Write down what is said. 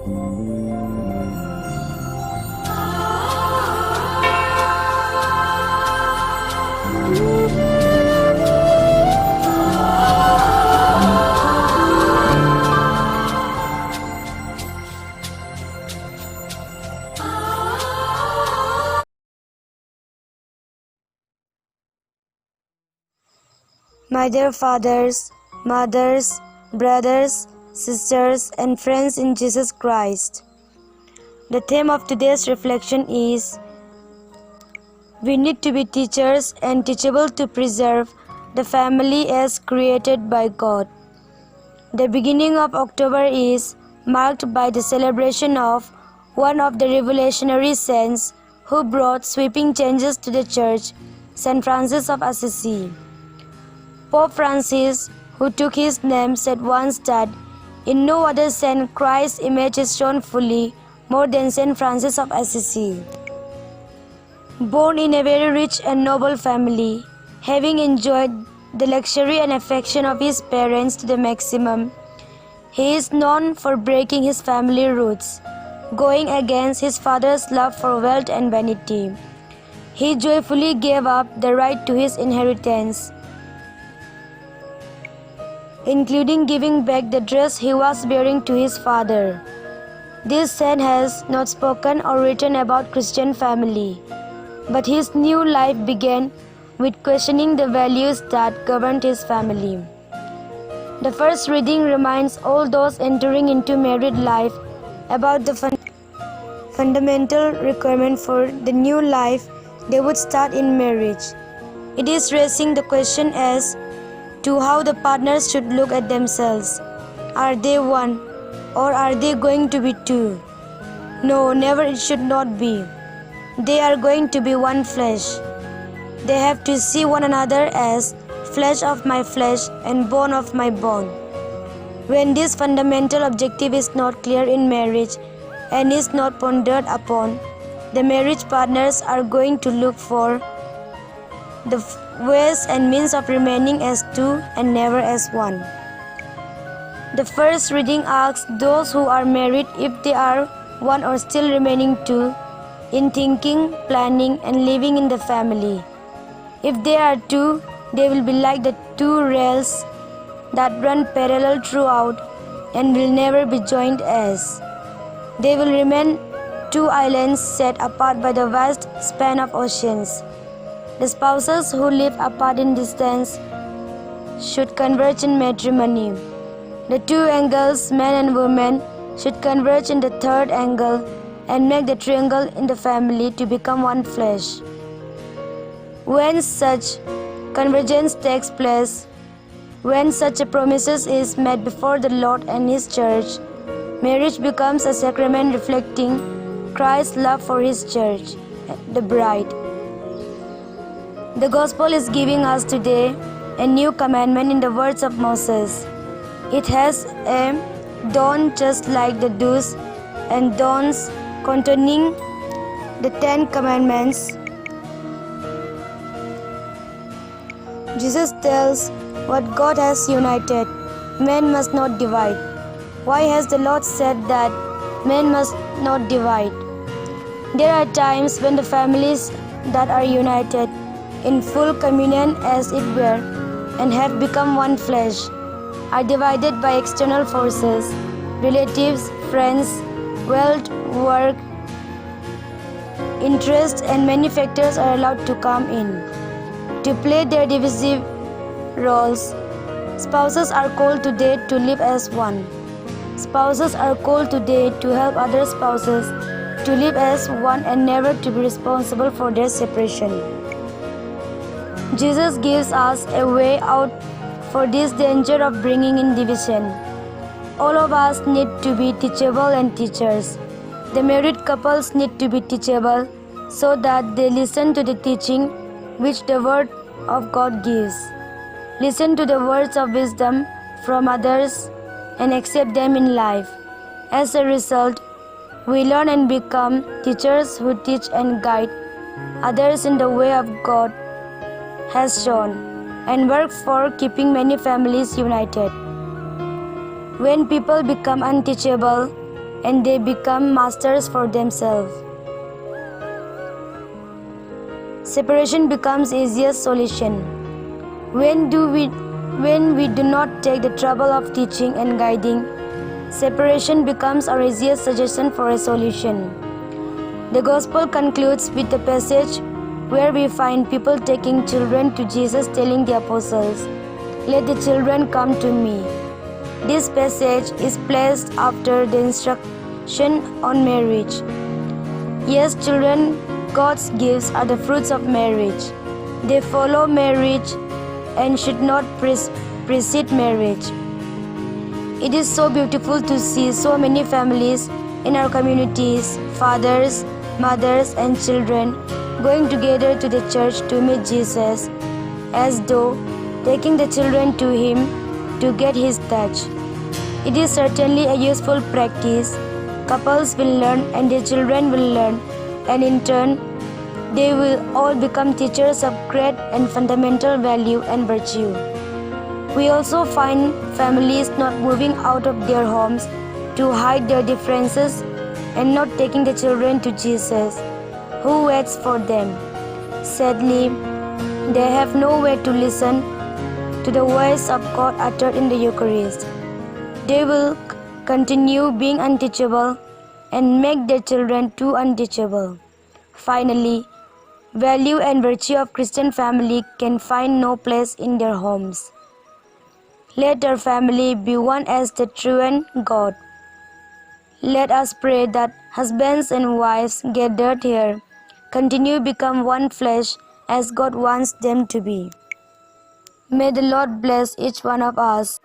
My dear fathers, mothers, brothers, sisters, and friends in Jesus Christ, the theme of today's reflection is we need to be teachers and teachable to preserve the family as created by God. The beginning of October is marked by the celebration of one of the revolutionary saints who brought sweeping changes to the Church, Saint Francis of Assisi. Pope Francis, who took his name, said once that in no other saint Christ's image is shown fully more than Saint Francis of Assisi. Born in a very rich and noble family, having enjoyed the luxury and affection of his parents to the maximum, he is known for breaking his family roots, going against his father's love for wealth and vanity. He joyfully gave up the right to his inheritance, including giving back the dress he was wearing to his father. This saint has not spoken or written about Christian family, but his new life began with questioning the values that governed his family. The first reading reminds all those entering into married life about the fundamental requirement for the new life they would start in marriage. It is raising the question as to how the partners should look at themselves. Are they one, or are they going to be two? No, never, it should not be. They are going to be one flesh. They have to see one another as flesh of my flesh and bone of my bone. When this fundamental objective is not clear in marriage and is not pondered upon, the marriage partners are going to look for the ways and means of remaining as two and never as one. The first reading asks those who are married if they are one or still remaining two in thinking, planning, and living in the family. If they are two, they will be like the two rails that run parallel throughout and will never be joined as. They will remain two islands set apart by the vast span of oceans. The spouses who live apart in distance should converge in matrimony. The two angles, man and woman, should converge in the third angle and make the triangle in the family to become one flesh. When such convergence takes place, when such a promise is made before the Lord and His Church, marriage becomes a sacrament reflecting Christ's love for His Church, the bride. The Gospel is giving us today a new commandment in the words of Moses. It has a dawn just like the do's and don'ts containing the 10 Commandments. Jesus tells what God has united, man must not divide. Why has the Lord said that man must not divide? There are times when the families that are united in full communion as it were and have become one flesh are divided by external forces, relatives, friends, wealth, work, interest, and many factors are allowed to come in to play their divisive roles. Spouses are called today to live as one. Spouses are called today to help other spouses to live as one and never to be responsible for their separation. Jesus gives us a way out for this danger of bringing in division. All of us need to be teachable and teachers. The married couples need to be teachable so that they listen to the teaching which the Word of God gives. Listen to the words of wisdom from others and accept them in life. As a result, we learn and become teachers who teach and guide others in the way of God has shown and work for keeping many families united. When people become unteachable, and they become masters for themselves. Separation becomes easiest solution. When we do not take the trouble of teaching and guiding, separation becomes our easiest suggestion for a solution. The Gospel concludes with the passage where we find people taking children to Jesus, telling the apostles, "Let the children come to me." This passage is placed after the instruction on marriage. Yes, children, God's gifts are the fruits of marriage. They follow marriage and should not precede marriage. It is so beautiful to see so many families in our communities, fathers, mothers and children going together to the church to meet Jesus, as though taking the children to Him to get His touch. It is certainly a useful practice. Couples will learn and their children will learn, and in turn, they will all become teachers of great and fundamental value and virtue. We also find families not moving out of their homes to hide their differences and not taking the children to Jesus, who waits for them. Sadly, they have no way to listen to the voice of God uttered in the Eucharist. They will continue being unteachable and make their children too unteachable. Finally, value and virtue of Christian family can find no place in their homes. Let our family be one as the truant God. Let us pray that husbands and wives gathered here continue become one flesh as God wants them to be. May the Lord bless each one of us.